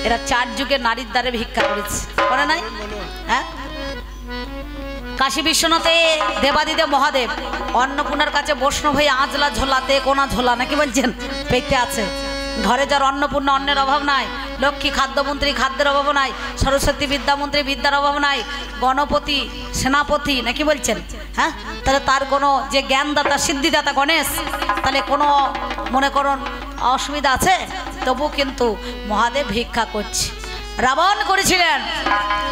এরা 4 যুগে নারীর দ্বারে ভিক্ষা করেছে, করে নাই? হ্যাঁ, কাশী বিশ্বনাথে দেবাদিদেব মহাদেব অন্নপূর্ণার কাছে বৈষ্ণব হয়ে আঁচলা ঝোলাতে কোনা ঝোলা নাকি বলছেন পেতে আছে। ঘরে যার অন্নপূর্ণা অন্নের অভাব নাই, লক্ষ্মী খাদ্যমন্ত্রী খাদ্যের অভাব নাই, সরস্বতী বিদ্যামন্ত্রী বিদ্যার অভাব নাই, গণপতি সেনাপতি নাকি বলছেন। হ্যাঁ, তাহলে তার কোনো যে জ্ঞানদাতা সিদ্ধিদাতা গণেশ, তাহলে কোনো মনে করুন অসুবিধা আছে? তবু কিন্তু মহাদেব ভিক্ষা করছে। রাবণ করেছিলেন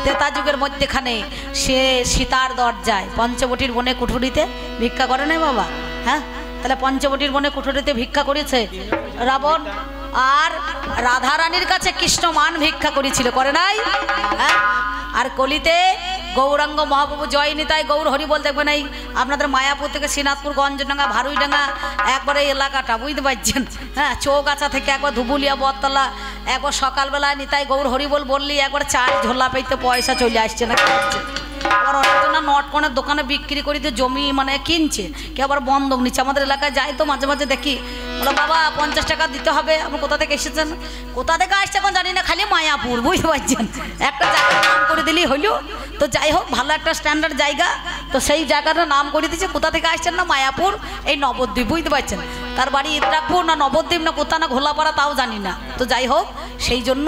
ত্রেতা যুগের মধ্যেখানে, সে সীতার দরজায় পঞ্চবটির বনে কুঠুরিতে ভিক্ষা করে নাই বাবা। হ্যাঁ, তাহলে পঞ্চবটির বনে কুঠুরিতে ভিক্ষা করেছে রাবণ, আর রাধারানীর কাছে কৃষ্ণ মান ভিক্ষা করেছিল, করে নাই? হ্যাঁ, আর কলিতে গৌরাঙ্গ মহাপ্রভু জয় নিতাই গৌর হরি বল দেখবেন। এই আপনাদের মায়াপুর থেকে শ্রীনাথপুর, গঞ্জডাঙ্গা, ভারুইডাঙ্গা একবার এই এলাকাটা বুঝতে পারছেন। হ্যাঁ, চৌগাছা থেকে একবার ধুবুলিয়া বটতলা, একবার সকালবেলায় নিতাই গৌর হরি বল বললি একবার চাল ঝোলা পেতে পয়সা চলে আসছে না, আবার অনেকজনা নটকনের দোকানে বিক্রি করিতে জমি মানে কিনছে, কেউ আবার বন্ধক নিচ্ছে। আমাদের এলাকায় যাই তো মাঝে মাঝে দেখি, বলো বাবা 50 টাকা দিতে হবে। আপনি কোথা থেকে এসেছেন? কোথা থেকে আসছে এখন জানি না, খালি মায়াপুর, বুঝতে পারছেন। একটা জায়গার নাম করে দিলেই হইলো। তো যাই হোক, ভালো একটা স্ট্যান্ডার্ড জায়গা, তো সেই জায়গাটার নাম করে দিচ্ছে। কোথা থেকে আসছেন? না মায়াপুর, এই নবদ্বীপ, বুঝতে পারছেন। তার বাড়ি ইদ্রাকপুর না নবদ্বীপ না কোথা না ঘোলাপাড়া তাও জানি না। তো যাই হোক, সেই জন্য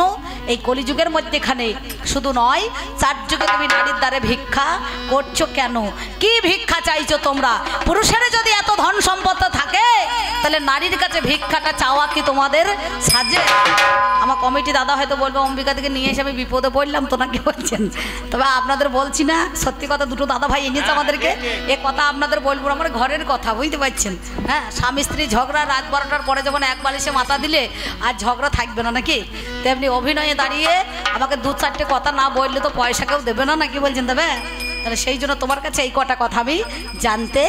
এই কলিযুগের মধ্যেখানে শুধু নয়, 4 যুগে তুমি নারীর দ্বারে ভিক্ষা করছো কেন? কি ভিক্ষা চাইছো তোমরা? পুরুষের যদি এত ধন সম্পদ থাকে, তাহলে নারীর কাছে ভিক্ষাটা চাওয়া কি তোমাদের সাজে? আমার কমিটি দাদা হয়তো বলবো অম্বিকা থেকে নিয়ে এসে আমি বিপদে পড়লাম তো, নাকি বলছেন? তবে আপনাদের বলছি না, সত্যি কথা, দুটো দাদা ভাই এনেছে আমাদেরকে, এ কথা আপনাদের বলবো, আমার ঘরের কথা, বুঝতে পারছেন। হ্যাঁ, স্বামী স্ত্রী ঝগড়া রাত 12টার পরে যখন এক বালিশে মাথা দিলে আর ঝগড়া থাকবে না নাকি, তেমনি অভিনয়ে দাঁড়িয়ে আমাকে 2-4টে কথা না বললে তো পয়সা কেউ দেবে না, নাকি বলছেন দেবে? তাহলে সেই জন্য তোমার কাছে এই কটা কথা আমি জানতে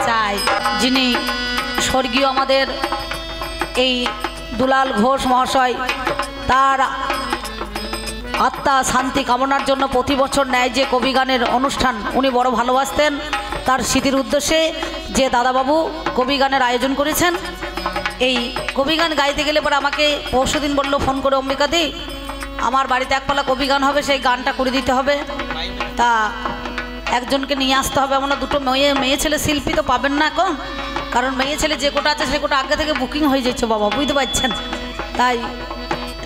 চাই। যিনি স্বর্গীয় আমাদের এই দুলাল ঘোষ মহাশয়, তার আত্মা শান্তি কামনার জন্য প্রতি বছর ন্যায় যে কবিগানের অনুষ্ঠান উনি বড় ভালোবাসতেন, তার স্মৃতির উদ্দেশ্যে যে দাদাবাবু কবিগানের আয়োজন করেছেন। এই কবিগান গাইতে গেলে পরে আমাকে পরশুদিন বললো ফোন করে, অম্বিকাদি আমার বাড়িতে একপালা কবিগান হবে, সেই গানটা করে দিতে হবে, তা একজনকে নিয়ে আসতে হবে। আমরা দুটো মেয়ে ছেলে শিল্পী তো পাবেন না এখন, কারণ মেয়ে ছেলে যে কোটা আছে সে কোটা আগে থেকে বুকিং হয়ে যাচ্ছে বাবা, বুঝতে পারছেন। তাই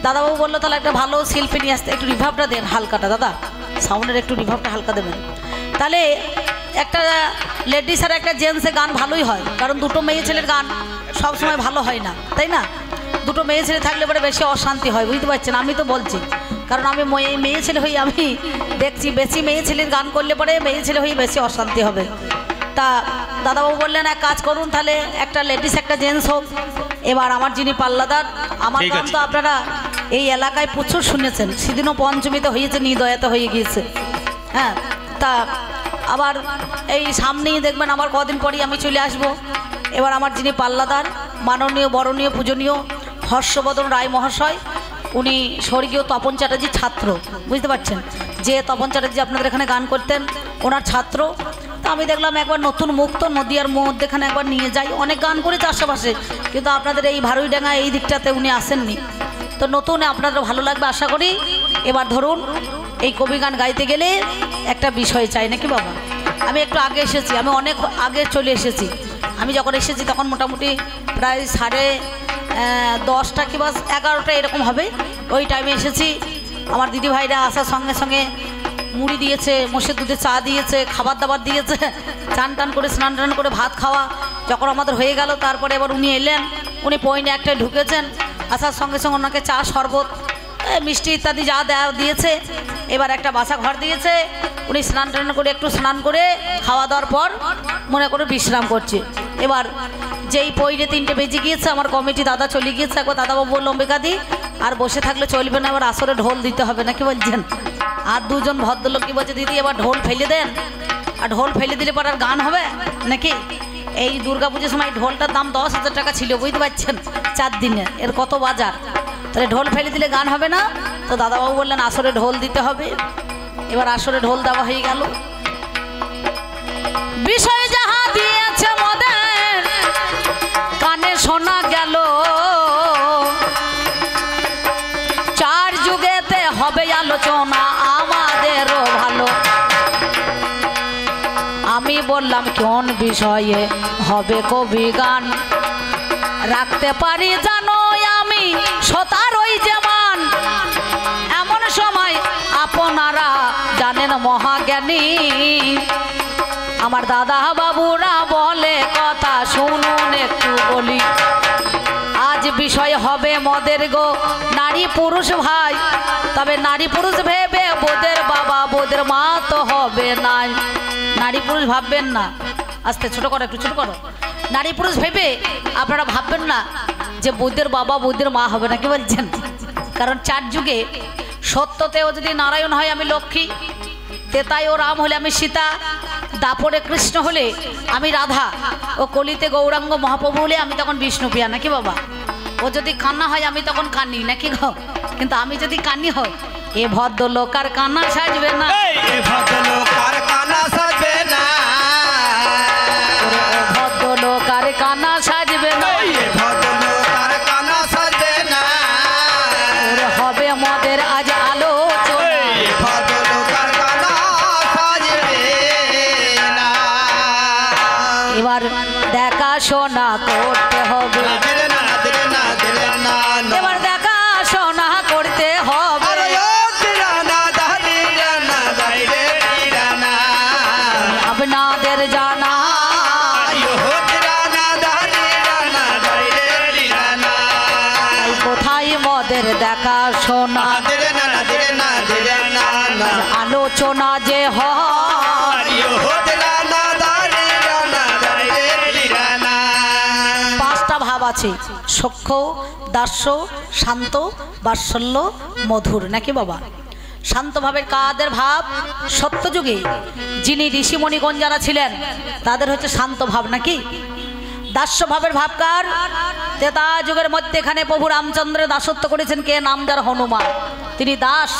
দাদাবাবু বললো তাহলে একটা ভালো শিল্পী নিয়ে আসতে, একটু রিভাবটা দেন হালকাটা, দাদা সাউন্ডের একটু রিভাবটা হালকা দেবেন। তাহলে একটা লেডিস আর একটা জেন্টসের গান ভালোই হয়, কারণ দুটো মেয়ে ছেলের গান সব সময় ভালো হয় না, তাই না? দুটো মেয়ে ছেলে থাকলে পরে বেশি অশান্তি হয়, বুঝতে পারছেন। আমি তো বলছি, কারণ আমি মেয়ে ছেলে হই, আমি দেখছি বেশি মেয়ে ছেলের গান করলে পরে মেয়ে ছেলে হয়ে বেশি অশান্তি হবে। তা দাদাবাবু বললেন এক কাজ করুন, তাহলে একটা লেডিস একটা জেন্টস হোক। এবার আমার যিনি পাল্লাদার, আমার গান তো আপনারা এই এলাকায় প্রচুর শুনেছেন, সেদিনও পঞ্চমীতে হয়েছে, নিদয়াতে হয়ে গিয়েছে। হ্যাঁ, তা আবার এই সামনেই দেখবেন আমার কদিন পরই আমি চলে আসব। এবার আমার যিনি পাল্লাদার, মাননীয় বরণীয় পূজনীয় হর্ষবর্ধন রায় মহাশয়, উনি স্বর্গীয় তপন চ্যাটার্জির ছাত্র, বুঝতে পারছেন। যে তপন চ্যাটার্জি আপনাদের এখানে গান করতেন, ওনার ছাত্র। তা আমি দেখলাম একবার নতুন মুখ তো নদিয়ার মধ্যেখানে একবার নিয়ে যাই, অনেক গান করেছে আশেপাশে, কিন্তু আপনাদের এই ভারুইডাঙ্গা এই দিকটাতে উনি আসেননি। তো নতুন আপনাদের ভালো লাগবে আশা করি। এবার ধরুন এই কবি গান গাইতে গেলে একটা বিষয় চাই নাকি বাবা। আমি একটু আগে এসেছি, আমি অনেক আগে চলে এসেছি। আমি যখন এসেছি তখন মোটামুটি প্রায় 10:30 কি 11টা এরকম হবে, ওই টাইমে এসেছি। আমার দিদি ভাইরা আসার সঙ্গে সঙ্গে মুড়ি দিয়েছে, মোষের দুধে চা দিয়েছে, খাবার দাবার দিয়েছে, চান টান করে স্নান টান করে ভাত খাওয়া যখন আমাদের হয়ে গেল, তারপরে এবার উনি এলেন। উনি পয়নে একটায় ঢুকেছেন, আসার সঙ্গে সঙ্গে ওনাকে চা শরবত মিষ্টি ইত্যাদি যা দেওয়া দিয়েছে। এবার একটা বাসা ঘর দিয়েছে, উনি স্নান টান করে একটু স্নান করে খাওয়া দাওয়ার পর মনে করে বিশ্রাম করছে। এবার যেই পয়নে 3টে বেজে গিয়েছে, আমার কমিটি দাদা চলে গিয়েছে। একবার দাদাবাবু বলল অম্বিকাদি আর বসে থাকলে চলবে না, এবার আসরে ঢোল দিতে হবে নাকি বলছেন। আর দুজন ভদ্রলোক কি বলছে, দিদি এবার ঢোল ফেলে দেন। আর ঢোল ফেলে দিলে পর আর গান হবে নাকি। এই দুর্গাপুজোর সময় ঢোলটার দাম 10,000 টাকা ছিল, বুঝতে পারছেন, 4 দিনে এর কত বাজার। তাহলে ঢোল ফেলে দিলে গান হবে না। তো দাদাবাবু বললেন আসরে ঢোল দিতে হবে। এবার আসরে ঢোল দেওয়া হয়ে গেল। বিষয় যাহা দিয়েছে মদের কানে শোনা গেল, 4 যুগে হবে আলোচনা আমাদেরও ভালো। আমি বললাম কোন বিষয়ে হবে কবি গান, রাখতে পারি জানো আমি সতার ওই যেমন। এমন সময় আপনারা জানেন মহাজ্ঞানী, আমার দাদা বাবুরা বলে কথা শুনুন একটু বলি। আজ বিষয় হবে মদের গো নারী পুরুষ ভাই, তবে নারী পুরুষ ভেবে বোদের বাবা বোদের মা তো হবে নাই। নারী পুরুষ ভাববেন না, আস্তে ছোট করো, একটু ছোট করো। নারী পুরুষ ভেবে আপনারা ভাববেন না যে বোদের বাবা বোদের মা হবে না, কি বলছেন? কারণ চার যুগে সত্যতেও যদি নারায়ণ হয় আমি লক্ষ্মী, তেতায় ও রাম হলে আমি সীতা, দাপরে কৃষ্ণ হলে আমি রাধা, ও কলিতে গৌরাঙ্গ মহাপ্রভু হলে আমি তখন বিষ্ণুপ্রিয়া, নাকি বাবা? ও যদি কান্না হয় আমি তখন কান্নি, নাকি গো? কিন্তু আমি যদি কান্নি হই, এ ভদ্রলোক আর কান্না সাজবে না, ভদ্রলোক আর কান্না সাজবে না, ভদ্রলোক আর কান্না সাজবে না, ভদ্রলোক আর কান্না সাজবে না। ওরে হবে মদের আজ আলোচনা, ভদ্রলোক আর কান্না সাজবে না। এবার দেখাশোনা করতে হবে, এবার দেখাশোনা করতে হবে। আপনাদের জানা কোথায় মদের দেখাশোনা আলোচনা যে হয়, পাঁচটা ভাব আছে, সখ্য, দাস্য, শান্ত, বাৎসল্য, মধুর, নাকি বাবা? শান্ত ভাবের কাদের ভাব? সত্যযুগে যিনি ঋষিমণিগণ যারা ছিলেন তাদের হচ্ছে শান্ত ভাব, নাকি? দাস্য ভাবের ভাবকার ত্রেতা যুগের মধ্যে এখানে প্রভু রামচন্দ্রের দাসত্ব করেছেন কে? নাম যার হনুমান। তিনি দাস,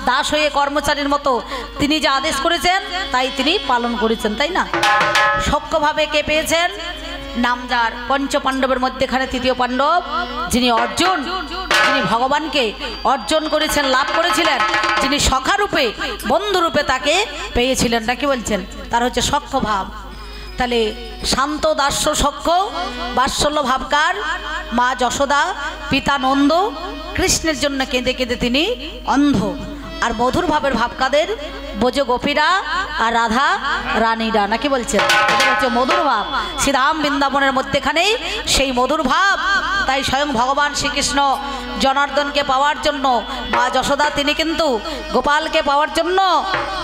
দাস হয়ে কর্মচারীর মতো তিনি যে আদেশ করেছেন তাই তিনি পালন করেছেন, তাই না? সখ্যভাবে কে পেয়েছেন? নামজার পঞ্চ পাণ্ডবের মধ্যে এখানে তৃতীয় পাণ্ডব যিনি অর্জুন, যিনি ভগবানকে অর্জন করেছেন, লাভ করেছিলেন, যিনি সখারূপে বন্ধুরূপে তাকে পেয়েছিলেন, নাকি বলছেন? তার হচ্ছে সখ্য ভাব। তাহলে শান্ত, দাস্য, সখ্য, বাৎসল্য ভাবকার মা যশোদা, পিতা নন্দ কৃষ্ণের জন্য কেঁদে কেঁদে তিনি অন্ধ। আর মধুর ভাবের ভাবকাদের বোঝ গোপীরা আর রাধা রানীরা, নাকি বলছেন? এটা হচ্ছে মধুর ভাব। শ্রীরাম বৃন্দাবনের মধ্যেখানেই সেই মধুর ভাব। তাই স্বয়ং ভগবান শ্রীকৃষ্ণ জনার্দনকে পাওয়ার জন্য, মা যশোদা তিনি কিন্তু গোপালকে পাওয়ার জন্য,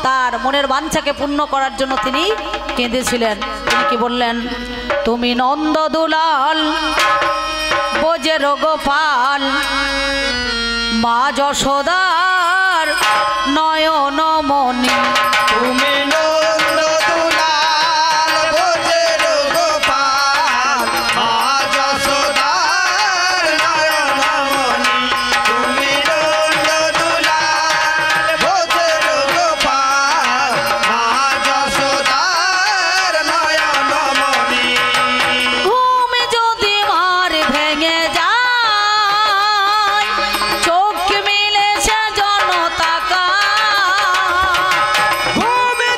তার মনের বাঞ্ছাকে পূর্ণ করার জন্য তিনি কেঁদেছিলেন। তিনি কি বললেন? তুমি নন্দ দুলাল বোঝের গোপাল, মা যশোদার নয়নমণি, তুমি নন্দ দুলাল বোঝের গোপাল, মা যশোদার নয়নমণি, তুমি নন্দ দুলাল বোঝের গোপাল, মা যশোদার নয়নমণি। ঘুমে যদি মার ভেঙে যায়, চোখ মিলেছে জনতা কা, ঘুমে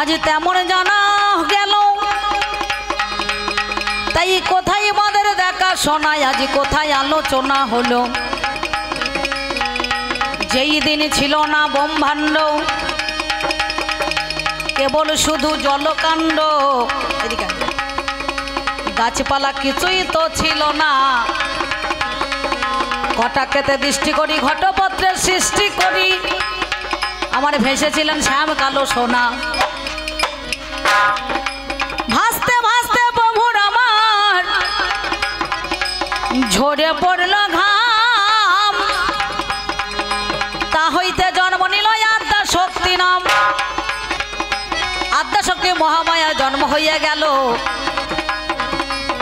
আজ তেমন জানা গেল, তাই কোথায় আমাদের দেখা শোনায়, আজ কোথায় আলোচনা হলো। যেই দিন ছিল না ব্রহ্মাণ্ড, কেবল শুধু জলকাণ্ড, গাছপালা কিছুই তো ছিল না। ঘটাকেতে দৃষ্টি করি, ঘটপত্রের সৃষ্টি করি, আমার ভেসেছিলেন শ্যাম কালো সোনা। ভাসতে ভাসতে প্রভুর আমার ঝরে পড়ল ঘাম, তা হইতে জন্ম নিল আদ্যা শক্তি নাম। আদ্যা শক্তি মহামায়ার জন্ম হইয়া গেল,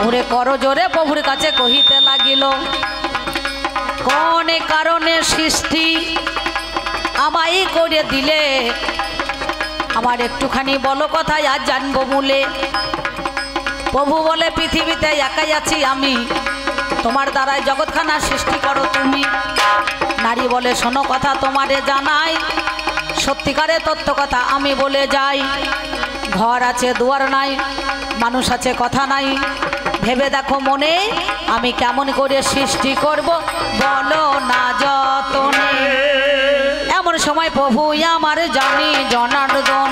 ওরে কর জোরে প্রভুর কাছে কহিতে লাগিল, কোন কারণে সৃষ্টি আমায় করে দিলে, আমার একটুখানি বলো কথায় আজ জানবো মূলে। প্রভু বলে পৃথিবীতে একাই আছি আমি, তোমার দ্বারাই জগৎখানা সৃষ্টি করো তুমি। নারী বলে শোনো কথা তোমারে জানাই, সত্যিকারে তত্ত্ব কথা আমি বলে যাই। ঘর আছে দুয়ার নাই, মানুষ আছে কথা নাই, ভেবে দেখো মনে আমি কেমন করে সৃষ্টি করব, বলো না যতনে। এমন সময় প্রভু আমার জানি জনার্দন,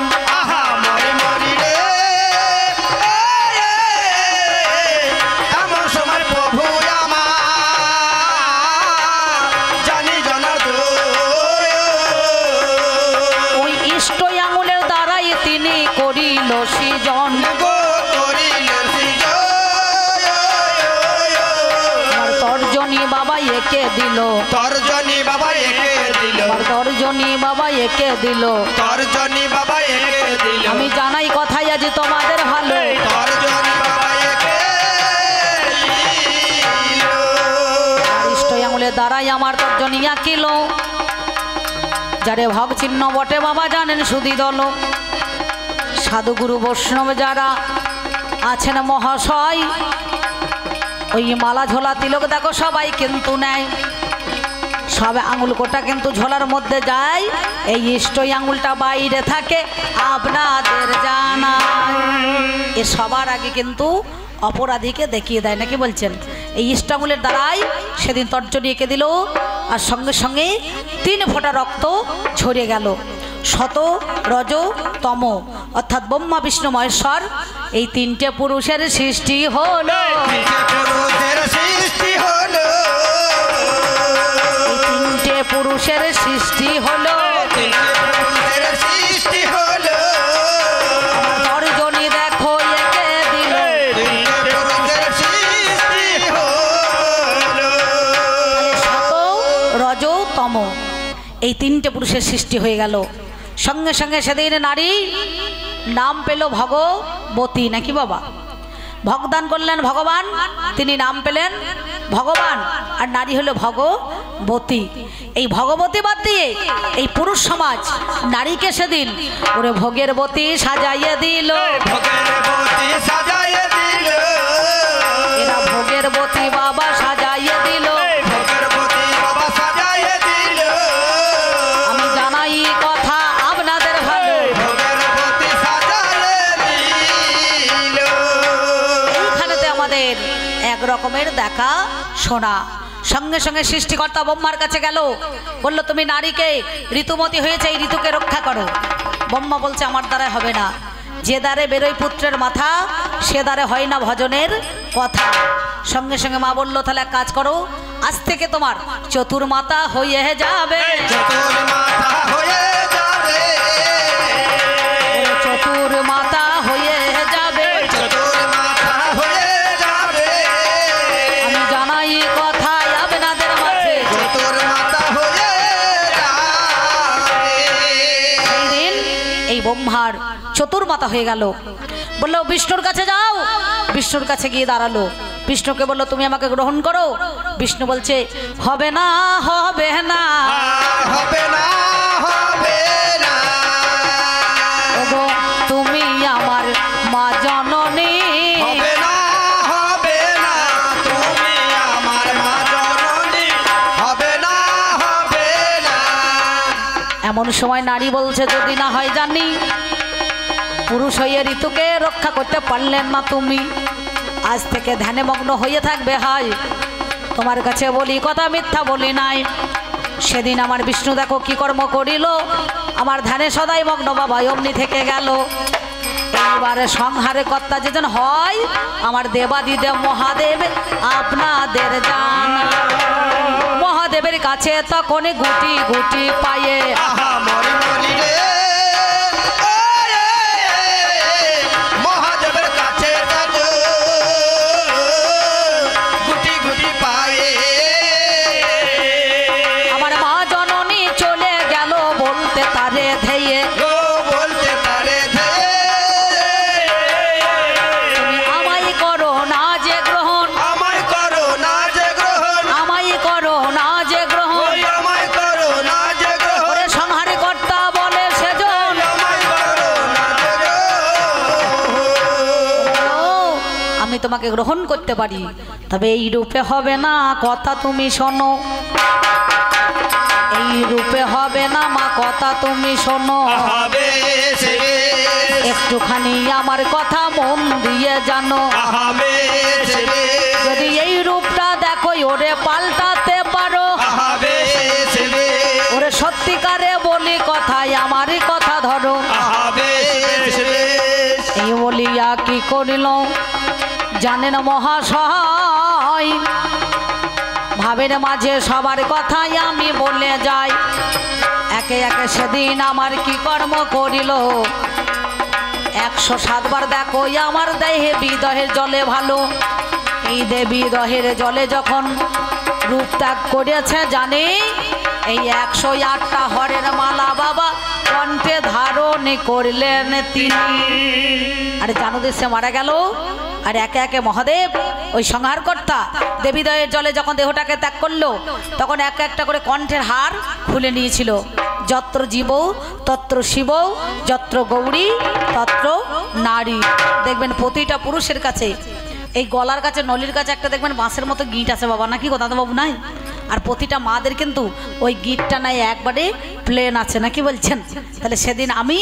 এমন সময় প্রভু আমার জানি জনার্দন। ওই ইষ্ট আঙুলের দ্বারাই তিনি করিল সৃজন, তর্জনী বাবা একে দিল, তর্জনী বাবা একে দিল, তর্জনী বাবা একে দিল, তর্জনী বাবা একে দিল। আমি জানাই কথাই আজ তোমাদের ভালো, তর্জনী বাবা একে দিল। ইষ্ট আঙুলের দ্বারাই আমার তর্জনী আঁকিল, যারে ভগ চিহ্ন বটে বাবা জানেন সুধী দল। সাধুগুরু বৈষ্ণব যারা আছেন মহাশয়, ওই মালা ঝোলা তিলক দেখো সবাই কিন্তু নেয়, সব আঙুল কোটা কিন্তু ঝোলার মধ্যে যায়, এই ইষ্ট আঙুলটা বাইরে থাকে আপনাদের জানা। এ সবার আগে কিন্তু অপরাধীকে দেখিয়ে দেয়, নাকি বলছেন? এই ইষ্ট আঙুলের দ্বারাই সেদিন তর্জনী এঁকে দিল, আর সঙ্গে সঙ্গে 3 ফোঁটা রক্ত ঝরে গেল। শত রজ তম অর্থাৎ ব্রহ্মা বিষ্ণু মহেশ্বর এই 3টে পুরুষের সৃষ্টি হলো, এই 3টে পুরুষের সৃষ্টি হলো। তর্জনী দেখো একে দিল, শত রজ তম এই 3টে পুরুষের সৃষ্টি হয়ে গেল। সঙ্গে সঙ্গে সেদিন নারী নাম পেল ভগবতী, নাকি বাবা? ভগদান করলেন ভগবান, তিনি নাম পেলেন ভগবান, আর নারী হলো ভগবতী। এই ভগবতী বাদ দিয়ে এই পুরুষ সমাজ নারীকে সেদিন ওরে ভোগের বতী সাজাইয়ে দিল, এরা ভোগের বতী বাবা সাজাইয়ে দিল। আমি জানাই কথা আপনাদের ভালো, এইখানেতে আমাদের এক রকমের দেখা শোনা। সঙ্গে সঙ্গে সৃষ্টিকর্তা ব্রহ্মার কাছে গেল, বলল তুমি নারীকে ঋতুমতী হয়েছে, এই ঋতুকে রক্ষা করো। ব্রহ্মা বলছে আমার দ্বারা হবে না, যে দ্বারে বেরোয় পুত্রের মাথা সে দ্বারে হয় না ভজনের কথা। সঙ্গে সঙ্গে মা বলল তাহলে এক কাজ করো, আজ থেকে তোমার চতুর্মাতা হয়ে যাবে, চতুর্মাতা হয়ে যাবে। আমি জানাই কথা আপনাদের মাঝে, সেই দিন এই ব্রহ্মার চতুর্মাতা হয়ে গেল। বললো বিষ্ণুর কাছে যাও, বিষ্ণুর কাছে গিয়ে দাঁড়ালো। বিষ্ণুকে বললো তুমি আমাকে গ্রহণ করো। বিষ্ণু বলছে হবে না, হবে না, হবে না, হবে না। ওগো তুমি আমার মা জননী, হবে না, হবে না, তুমি আমার মা জননী, হবে না, হবে না। এমন সময় নারী বলছে যদি না হয় জানি, পুরুষ হয়ে ঋতুকে রক্ষা করতে পারলেন না তুমি, আজ থেকে ধ্যানে মগ্ন হয়ে থাকবে। হয় তোমার কাছে বলি কথা মিথ্যা বলি নাই। সেদিন আমার বিষ্ণু দেখো কি কর্ম করিল, আমার ধ্যানে সদাই মগ্ন বাবা অমনি থেকে গেল। এইবারে সংহারে কর্তা যেজন হয় আমার দেবাদিদেব মহাদেব আপনাদের জান। মহাদেবের কাছে তখন গুটি গুটি পায়ে আহা মরি মরি রে মহাদেবের কাছে যাবো গুটি গুটি পায়ে। আমার মা জননী চলে গেল বলতে তারে ধেয়ে, ও বলতে পারে ধে তুমি আমায় করো না যে গ্রহণ, আমায় করো না যে গ্রহণ, আমায় করো না যে গ্রহণ। ওই আমায় করো না যে গ্রহণ, ওরে সংহারে কর্তা বলে সেজন, আমায় করো না যে গ্রহণ। ও, আমি তোমাকে গ্রহণ করতে পারি, তবে এই রূপে হবে না, কথা তুমি শোনো। এই রূপে হবে না মা, কথা তুমি শোনো। আহা বেশ বেশ, একটুখানি আমার কথা মন দিয়ে জানো। আহা বেশ বেশ, যদি এই রূপটা দেখো ওরে পাল্টাতে পারো, আহা বেশ বেশ, ওরে সত্যিকারে বলি কথাই আমারই কথা ধরো। আহা বেশ বেশ, এই বলিয়া কি করিল জানেন মহাশয়, ভাবের মাঝে সবার কথাই আমি বলে যাই। একে একে সেদিন আমার কি কর্ম করিল, 107 বার দেখো আমার দেহে বিদহের জলে ভালো। এই দেবী দহের জলে যখন রূপ ত্যাগ করেছে জানি, এই 108টা হরের মালা বাবা কণ্ঠে ধারণ করলেন তিনি। আরে জানো দেশে মারা গেল, আর একে একে মহাদেব ওই সংহারকর্তা দেবীদয়ের জলে যখন দেহটাকে ত্যাগ করলো, তখন এক একটা করে কণ্ঠের হার খুলে নিয়েছিল। যত্র জীব তত্র শিব, যত্র গৌরী তত্র নারী। দেখবেন প্রতিটা পুরুষের কাছে এই গলার কাছে নলির কাছে একটা দেখবেন বাঁশের মতো গিঁট আছে বাবা, নাকি কথা তো বাবু নাই? আর প্রতিটা মাদের কিন্তু ওই গিঁটটা নাই একবারে প্লেন আছে, নাকি বলছেন? তাহলে সেদিন আমি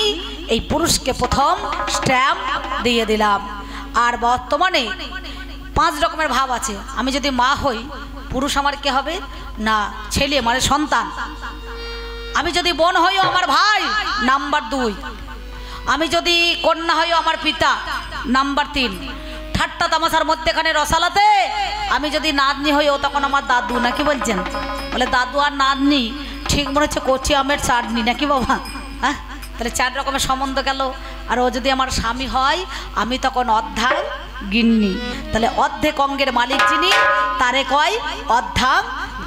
এই পুরুষকে প্রথম স্ট্যাম্প দিয়ে দিলাম। আর বর্তমানে 5 রকমের ভাব আছে। আমি যদি মা হই, পুরুষ আমার কে হবে না ছেলে, মানে সন্তান। আমি যদি বোন হইও আমার ভাই, নাম্বার 2। আমি যদি কন্যা হইও আমার পিতা, নাম্বার 3। ঠাট্টা তামাশার মধ্যেখানে রসালাতে আমি যদি নাতনি হইও তখন আমার দাদু, নাকি বলছেন? বলে দাদু আর নাতনি ঠিক মনে হচ্ছে কচি আমের চাটনি, নাকি বাবা? হ্যাঁ, তাহলে 4 রকমের সম্বন্ধ গেল। আর ও যদি আমার স্বামী হয়, আমি তখন অর্ধাং গিন্নি। তাহলে অর্ধেক অঙ্গের মালিক যিনি তারে কয় অর্ধাং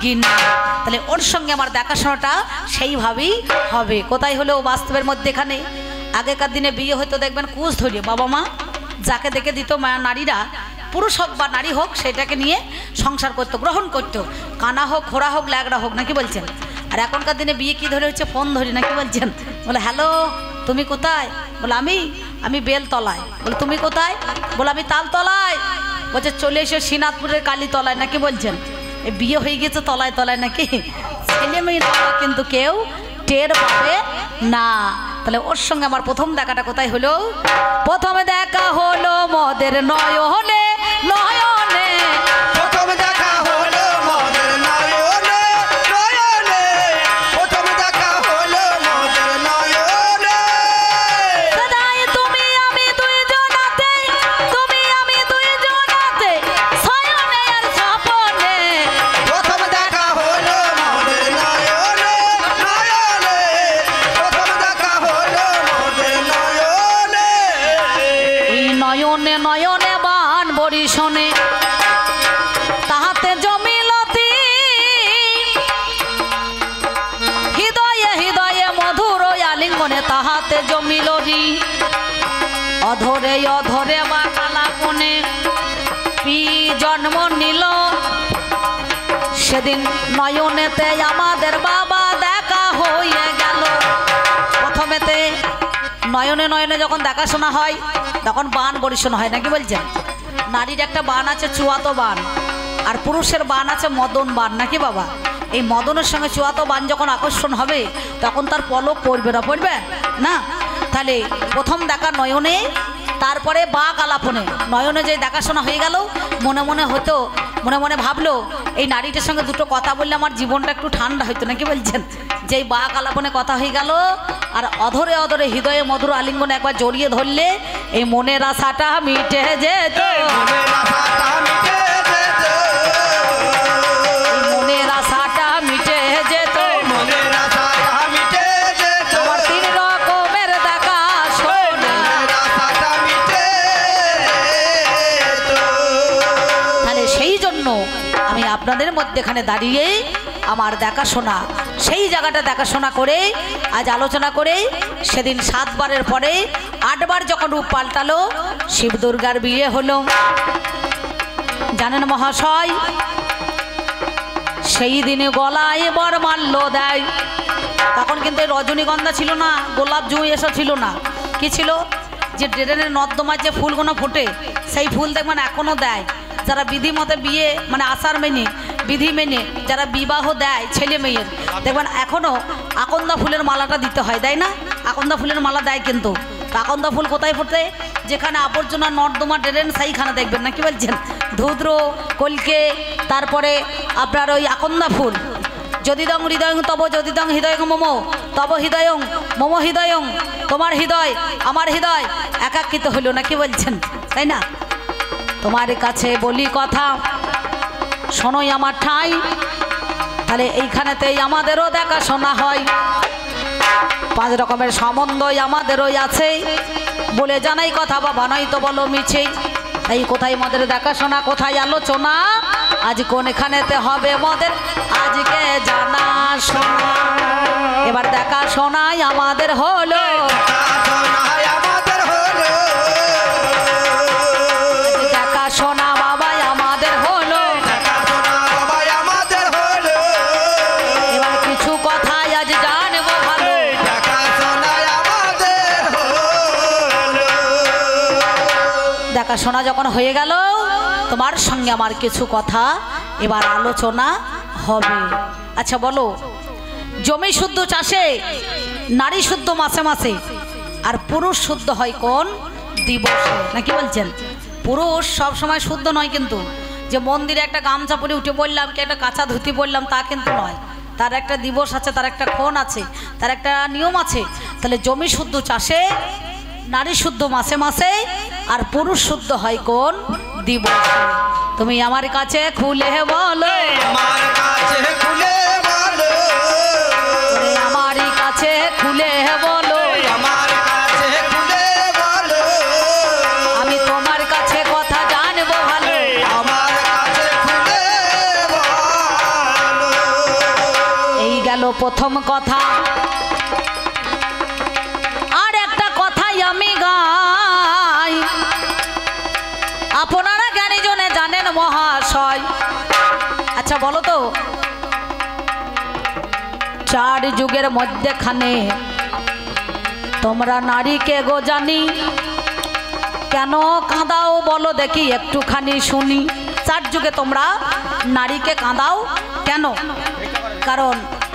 গিন্নি। তাহলে ওর সঙ্গে আমার দেখাশোনাটা সেইভাবেই হবে। কোথায় হলো বাস্তবের মধ্যে? এখানে আগেকার দিনে বিয়ে হয়তো দেখবেন কুচ ধরিয়ে বাবা মা যাকে দেখে দিত, নারীরা পুরুষ হোক বা নারী হোক সেটাকে নিয়ে সংসার করতো, গ্রহণ করতো। কানা হোক, ঘোড়া হোক, ল্যাগড়া হোক, নাকি বলছেন? আর এখনকার দিনে বিয়ে কি ধরে হচ্ছে? ফোন ধরি, নাকি বলছেন? বলে হ্যালো তুমি কোথায়? বলে আমি বেলতলায়। বলে তুমি কোথায়? বলে আমি তালতলায়। বলছে চলে এসে শ্রীনাথপুরের কালীতলায়, নাকি বলছেন? এই বিয়ে হয়ে গেছে তলায় তলায়, নাকি? ছেলে মেয়ে কিন্তু কেউ টের পাবে না। তাহলে ওর সঙ্গে আমার প্রথম দেখাটা কোথায় হলো? প্রথমে দেখা হলো মদের নয়নে নয়নে, প্রথম দেখা হলো মদের নয়নে নয়নে, প্রথম দেখা হলো মদের নয়নে। সদাই তুমি আমি দুইজনাতে, তুমি আমি দুইজনাতে, শয়নে আর স্বপনে। প্রথম দেখা হলো মদের নয়নে নয়নে, প্রথম দেখা হলো মদের নয়নে। এই নয়নে নয়নে বান বরিশনে, তাহাতে জমিলতি হৃদয়ে হৃদয়ে মধুর আলিঙ্গনে, তাহাতে জমিলরি অধরে অধরে বা কালাপনে পি জন্ম নিল। সেদিন নয়নেতে আমাদের বাবা দেখা হয়ে গেল। প্রথমেতে নয়নে নয়নে যখন দেখাশোনা হয় তখন বান বরিশন হয়, নাকি বলছেন? নারীর একটা বান আছে চুয়াতো বান, আর পুরুষের বান আছে মদন বান, নাকি বাবা? এই মদনের সঙ্গে চুয়াতো বান যখন আকর্ষণ হবে তখন তার পলক পড়বে না, পড়বে না। তাহলে প্রথম দেখা নয়নে, তারপরে বাক আলাপনে। নয়নে যে দেখাশোনা হয়ে গেল, মনে মনে হতো, মনে মনে ভাবলো এই নারীটার সঙ্গে দুটো কথা বললে আমার জীবনটা একটু ঠান্ডা হইতো, নাকি বলছেন? যেই বাক আলাপনে কথা হয়ে গেল, আর অধরে অধরে হৃদয়ে মধুর আলিঙ্গনে একবার জড়িয়ে ধরলে এই মনের আশাটা মিটে যেত, মনের আশাটা মিটে যেত। তোমার 3 রকমের দেখা শোনা। তাহলে সেই জন্য আমি আপনাদের মধ্যেখানে দাঁড়িয়ে আমার দেখাশোনা, সেই জায়গাটা দেখাশোনা করে আজ আলোচনা করে, সেদিন 7 বারের পরে 8 বার যখন রূপ পাল্টালো, শিব দুর্গার বিয়ে হলো। জানেন মহাশয়, সেই দিনে গলায় বরমাল্য দেয়। তখন কিন্তু রজনীগন্ধা ছিল না, গোলাপ জুঁই এসব ছিল না। কি ছিল? যে ড্রেনের নর্দমার যে ফুলগুলো ফোটে, সেই ফুল দেখবেন এখনো দেয়। যারা বিধি মতে বিয়ে, মানে আচার মেনে, বিধি মেনে যারা বিবাহ দেয় ছেলে মেয়ের, দেখবেন এখনো আকন্দা ফুলের মালাটা দিতে হয়, দেয় না? আকন্দা ফুলের মালা দেয়। কিন্তু আকন্দা ফুল কোথায় ফোটে? যেখানে আবর্জনা নর্দমা ড্রেন, সেইখানে দেখবেন, না কি বলছেন? ধুদ্র, কলকে, তারপরে আপনার ওই আকন্দা ফুল। যদিদং হৃদয়ং তব যদিদং হৃদয়ং মম তব হৃদয়ং মম হৃদয়ং, তোমার হৃদয় আমার হৃদয় একাকৃত হইল, না কি বলছেন? তাই না? তোমার কাছে বলি কথা, শোনোই আমার ঠাই। তাহলে এইখানেতেই আমাদেরও দেখাশোনা হয়। 5 রকমের সম্বন্ধই আমাদেরই আছে, বলে জানাই কথা বাবা, নয় তো বলো মিছে। তাই কোথায় মদের দেখাশোনা, কোথায় আলোচনা, আজ কোনখানেতে হবে মদের আজকে জানা শোনা। এবার দেখাশোনাই আমাদের হলো, দেখাশোনা বাবাই আমাদের হলো। এবার কিছু কথাই আজ জানবো ভালো। দেখাশোনা যখন হয়ে গেল, তোমার সঙ্গে আমার কিছু কথা এবার আলোচনা হবে। আচ্ছা বলো, জমি শুদ্ধ চাষে, নারী শুদ্ধ মাসে মাসে, আর পুরুষ শুদ্ধ হয় কোন দিবসে, নাকি বলছেন? পুরুষ সব সময় শুদ্ধ নয়, কিন্তু যে মন্দিরে একটা গামছা পরে উঠে পড়লাম, কি একটা কাঁচা ধুতি পড়লাম, তা কিন্তু নয়। তার একটা দিবস আছে, তার একটা ক্ষণ আছে, তার একটা নিয়ম আছে। তাহলে জমি শুদ্ধ চাষে, নারী শুদ্ধ মাসে মাসে, আর পুরুষ শুদ্ধ হয় কোন দিবসে? তুমি আমার কাছে খুলে বলো, আমার কাছে খুলে বলো, আমারই কাছে খুলে বলো, আমার কাছে খুলে বলো, আমি তোমার কাছে কথা জানবো ভালো। আমার কাছে খুলে বলো। এই গেল প্রথম কথা। আর একটা কথাই আমি গাই, আপনারা জ্ঞানী জনে জানেন মহাশয়। আচ্ছা বলো তো, 4 যুগের মধ্যেখানে তোমরা নারীকে গো জানি কেন কাঁদাও, বলো দেখি একটুখানি শুনি। 4 যুগে তোমরা নারীকে কাঁদাও কেন? কারণ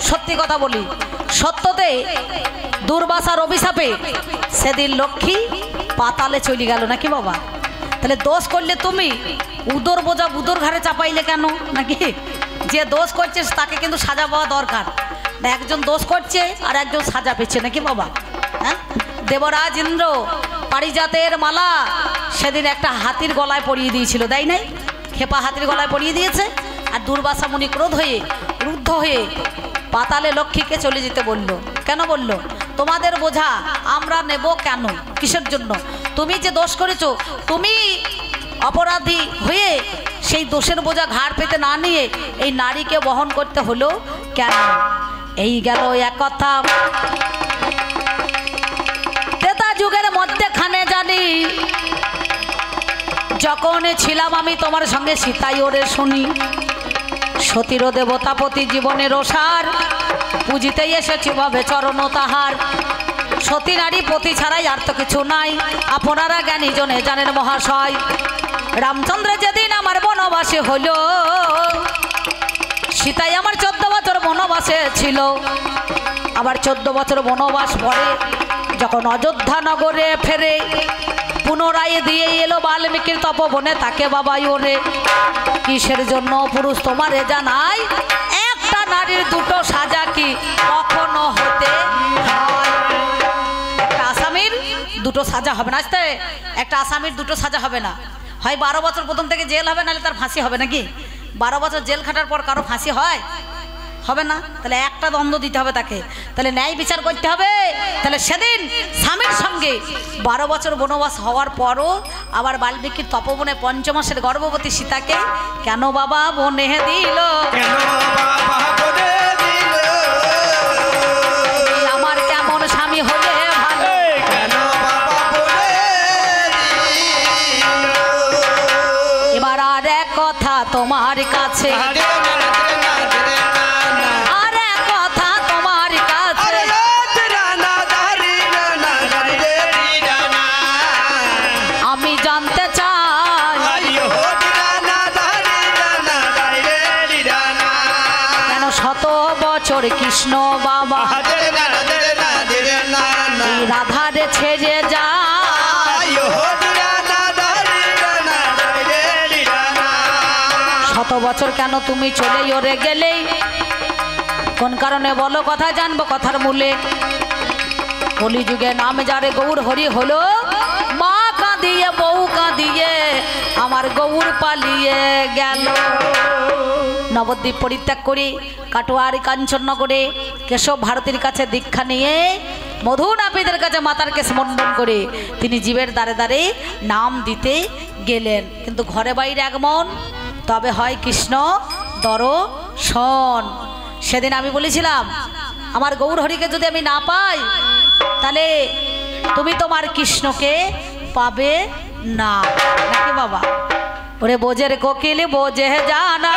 সত্যি কথা বলি, সত্যতে দুর্বাসার অভিশাপে সেদিন লক্ষ্মী পাতালে চলে গেল, নাকি বাবা? তাহলে দোষ করলে তুমি উদর বোঝা বুদর ঘাড়ে চাপাইলে কেন? নাকি যে দোষ করছে তাকে কিন্তু সাজা পাওয়া দরকার। একজন দোষ করছে আর একজন সাজা পেয়েছে, নাকি বাবা? হ্যাঁ, দেবরাজ ইন্দ্র পারিজাতের মালা সেদিন একটা হাতির গলায় পরিয়ে দিয়েছিল, তাই নাই? খেপা হাতির গলায় পরিয়ে দিয়েছে। আর দুর্বাসা মুনি ক্রোধ হয়ে, রুদ্ধ হয়ে পাতালে লক্ষ্মীকে চলে যেতে বলল। কেন বলল? তোমাদের বোঝা আমরা নেব কেন? কিসের জন্য? তুমি যে দোষ করেছো, তুমি অপরাধী হয়ে সেই দোষের বোঝা ঘাড় পেতে না নিয়ে এই নারীকে বহন করতে হলো কেন? এই গেল এক কথা। ত্রেতা যুগের মধ্যেখানে জানি যখন ছিলাম আমি তোমার সঙ্গে সীতাই ওরে শুনি, সতীর দেবতাপতি জীবনের ওসার পুজিতেই এসেছি ভাবে চরণ তাহার। সতী নারী পতি ছাড়াই আর তো কিছু নাই, আপনারা জ্ঞানী জনে জানেন মহাশয়। রামচন্দ্র যেদিন আমার বনবাসে হইল, সীতাই আমার 14 বছর বনবাসে ছিল। আবার 14 বছর বনবাস পরে যখন অযোধ্যা নগরে ফেরে পুনরায় দিয়ে এলো বাল্মীকির তপবনে তাকে বাবা ওরে কিসের জন্য পুরুষ তোমারে জানাই একটা নারীর দুটো সাজা কি কখনো হতে হয়? একটা আসামির দুটো সাজা হবে না, আসতে একটা আসামির দুটো সাজা হবে না, হয় 12 বছর প্রথম থেকে জেল হবে, নাহলে তার ফাঁসি হবে নাকি? 12 বছর জেল খাটার পর কারো ফাঁসি হয়? হবে না। তাহলে একটা দ্বন্দ্ব দিতে হবে তাকে, তাহলে ন্যায় বিচার করতে হবে। তাহলে সেদিন স্বামীর সঙ্গে 12 বছর বনবাস হওয়ার পরও আবার বাল্মীকির তপবনে 5 মাসের গর্ভবতী সীতাকে কেন বাবা বনে দিল? আমার কেমন স্বামী হলে ভালো? এবার আর এক কথা তোমার কাছে, কৃষ্ণ বাবা রাধারে ছেড়ে যা, শত বছর কেন তুমি চলে ওরে গেলেই? কোন কারণে বলো, কথা জানবো কথার মূলে। কলিযুগে নাম যারে গৌর হরি হলো, মা কাঁদিয়ে বউ কাঁদিয়ে আমার গৌর পালিয়ে গেল। নবদ্বীপ পরিত্যাগ করে কাটোয়ার কাঞ্চননগরে কেশব ভারতীর কাছে দীক্ষা নিয়ে মধু নাপিতের কাছে মাতার কেশ মন্ডন করে তিনি জীবের দ্বারে দ্বারে নাম দিতে গেলেন। কিন্তু ঘরে বাইরে এক মন, তবে হয় কৃষ্ণ দর্শন। সেদিন আমি বলেছিলাম আমার গৌর হরিকে যদি আমি না পাই তাহলে তুমি তোমার কৃষ্ণকে পাবে না, নাকি বাবা? ওরে বোঝের কোকিল বোঝে জানা,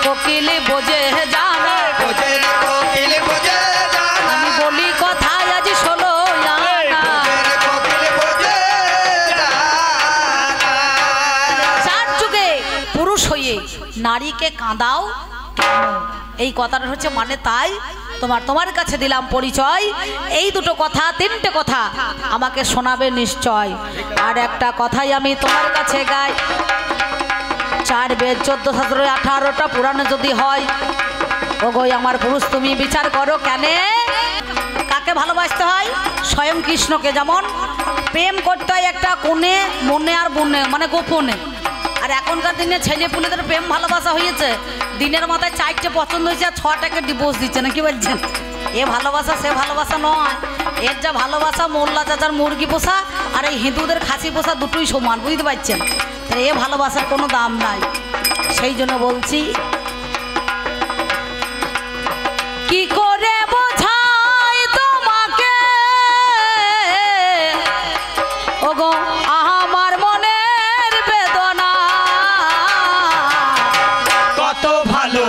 কোকিল বোঝে জানা, আমি বলি কথায় আজ শোনো চার যুগে পুরুষ হয়ে নারীকে কাঁদাও কেন? এই কথাটা হচ্ছে মানে তাই তোমার কাছে দিলাম পরিচয়। এই দুটো কথা, 3টে কথা আমাকে শোনাবে নিশ্চয়। আর একটা কথাই আমি তোমার কাছে গাই, 4 বেদ 14 17 18টা পুরাণে যদি হয়, ও গো আমার পুরুষ তুমি বিচার করো কেন? কাকে ভালোবাসতে হয়? স্বয়ং কৃষ্ণকে। যেমন প্রেম করতে হয় একটা কোণে, মনে আর বনে, মানে গোপনে। আর এখনকার দিনে ছেলে পুলেদের প্রেম ভালোবাসা হয়েছে, দিনের মাথায় 4টে পছন্দ হয়েছে আর 6টাকে ডিভোর্স দিচ্ছে না, কি বলছেন? এ ভালোবাসা সে ভালোবাসা নয়। এর যা ভালোবাসা মোল্লা চাচার মুরগি পোষা আর এই হিন্দুদের খাসি পোষা দুটোই সমান, বুঝতে পারছেন? এ ভালোবাসার কোনো দাম নাই। সেই জন্য বলছি, কি করে বোঝাই তোমাকে ওগো আমার মনের বেদনা, কত ভালো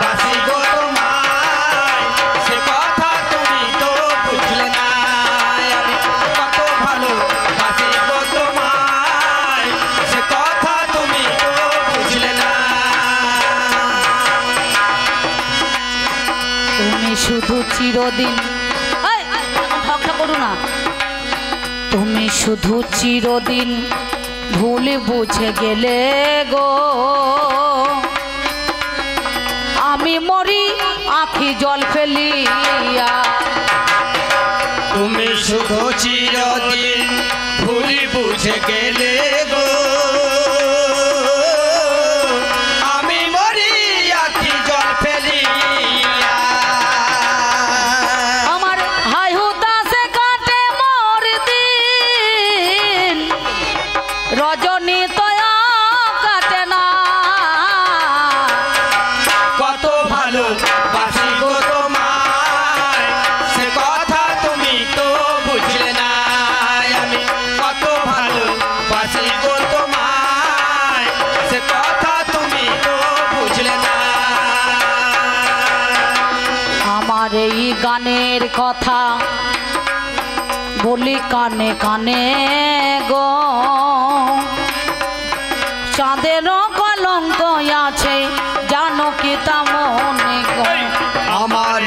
বাসি গো তোমায়, সে কথা তুমি তো বুঝলে না। আমি কত ভালো বাসি গো তোমায়, সে কথা তুমি তো বুঝলে না। তুমি শুধু চিরদিন, ঠকটা করো না, তুমি শুধু চিরদিন ভুল বুঝে গেলে গো, আমি মরি আখি জল ফেলিয়া। তুমি শুধু চিরদিন ভুল বুঝে গেলে গো, আমি মরি আখি জল ফেলিয়া। আমার হাই হুতাশে কাটে মোর দিন, রজনী তয়া কাটে না। কত ভালো বাসি গো তোমায়, সে কথা তুমি তো বুঝলে না। আমি কত ভালো বাসি গো তোমায়, সে কথা তুমি তো বুঝলে না। আমার এই গানের কথা বলি কানে কানে গো, চাঁদেরও কলঙ্ক আছে জানো কি তা মনে গো। আমার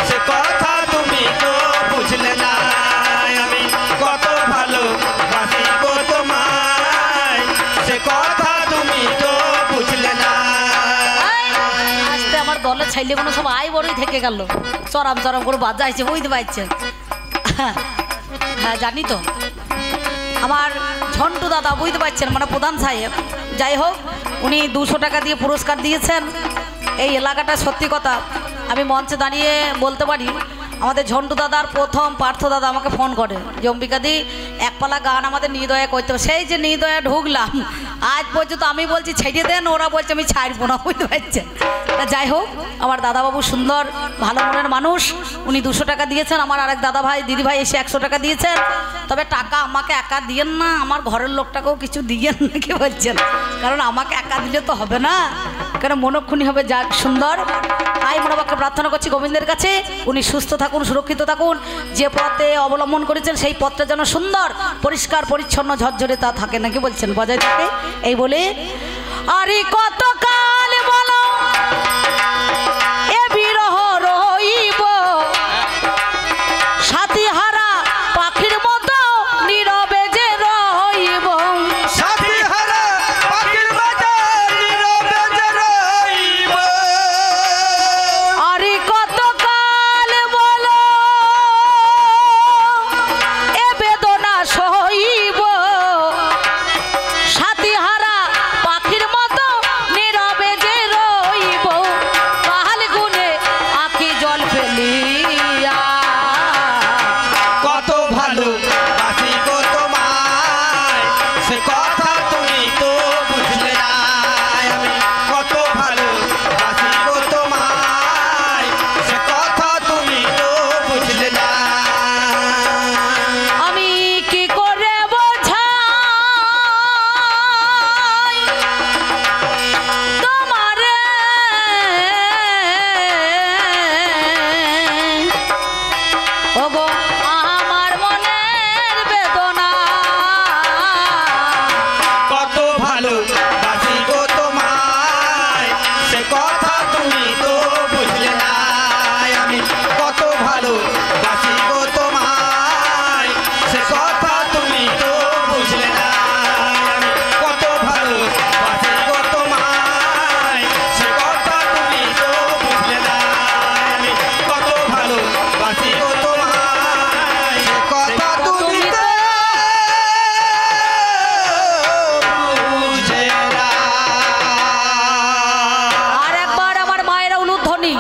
সে কথা তুমি তো বুঝলে না আমি কত ভালোবাসি গো তোমায় সে কথা তুমি তো বুঝলে না আজকে আমার দলের ছেলে কোনো সব আই বড়ই থেকে গেল চরম চরম করে বাজাইছে বুঝতে পারছেন হ্যাঁ জানি তো আমার ঝন্টু দাদা বুঝতে পারছেন মানে প্রধান সাহেব যাই হোক উনি 200 টাকা দিয়ে পুরস্কার দিয়েছেন এই এলাকাটা সত্যি কথা আমি মঞ্চে দাঁড়িয়ে বলতে পারি আমাদের ঝন্টু দাদার প্রথম পার্থ দাদা আমাকে ফোন করে যে অম্বিকাদি একপালা গান আমাদের নির্দয়া করতে হবে সেই যে নির্দয়া ঢুকলাম আজ পর্যন্ত আমি বলছি ছেড়ে দেন ওরা বলছে আমি ছাড়বো না বুঝতে পারছেন তা যাই হোক আমার দাদাবাবু সুন্দর ভালো মনের মানুষ উনি 200 টাকা দিয়েছেন আমার আরেক দাদা ভাই দিদি ভাই এসে 100 টাকা দিয়েছেন তবে টাকা আমাকে একা দিয়েন না আমার ঘরের লোকটাকেও কিছু দিয়েন না কি বলছেন কারণ আমাকে একা দিলে তো হবে না কারণ মনক্ষুণী হবে যাক সুন্দর তাই মনোবাক্যে প্রার্থনা করছি গোবিন্দের কাছে উনি সুস্থ থাকুন সুরক্ষিত থাকুন যে পথে অবলম্বন করেছেন সেই পথটা যেন সুন্দর পরিষ্কার পরিচ্ছন্ন ঝরঝরে তা থাকে নাকি বলছেন বজায় থাকে এই বলে আরে কত কাল বলো এ বিরহ রইব সাথী হারা পাখির মতো নীরবে যে রইব সাথী হারা পাখির মতো নীরবে যে রইব আরে কত কাল বলো এ বেদনা সইব সাথী হারা পাখির মতো নীরবে যে রইব কাল গুনে আঁখি জল ফেলিয়া কত ভালোবাসি গো তোমায় সে কথা তুমি তো বুঝলে না আমি কত ভালোবাসি গো তোমায় সে কথা তুমি তো বুঝলে না আমি কি করে বোঝাই তোমারে ওগো আমার মনের বেদনা কত ভালোবাসি গো তোমায় সে কথা তুমি তো বুঝলে না আমি কত ভালোবাসি গো তোমায় সে কথা তুমি তো বুঝলে না আমি কত ভালোবাসি গো তোমায় সে কথা তুমি তো বুঝলে না আমি কত ভালোবাসি গো তোমায় সে কথা তুমি তো বুঝে না আর একবার আমার মায়ের উলুধ্বনি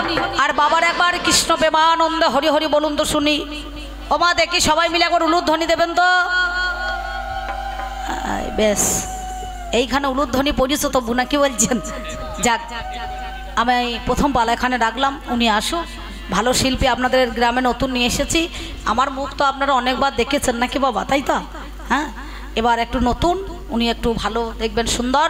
আর বাবার একবার কৃষ্ণ প্রেমানন্দে হরি হরি বলুন তো শুনি ও মা দেখি সবাই মিলে একবার উলুধ্বনি দেবেন তো বেশ এইখানে উলুধ্বনি পড়িস তো বুনা কি বলছেন যাক আমি প্রথম পালা এখানে রাখলাম উনি আসুক ভালো শিল্পী আপনাদের গ্রামে নতুন নিয়ে এসেছি আমার মুখ তো আপনারা অনেকবার দেখেছেন নাকি বাবা তাই তো হ্যাঁ এবার একটু নতুন উনি একটু ভালো দেখবেন সুন্দর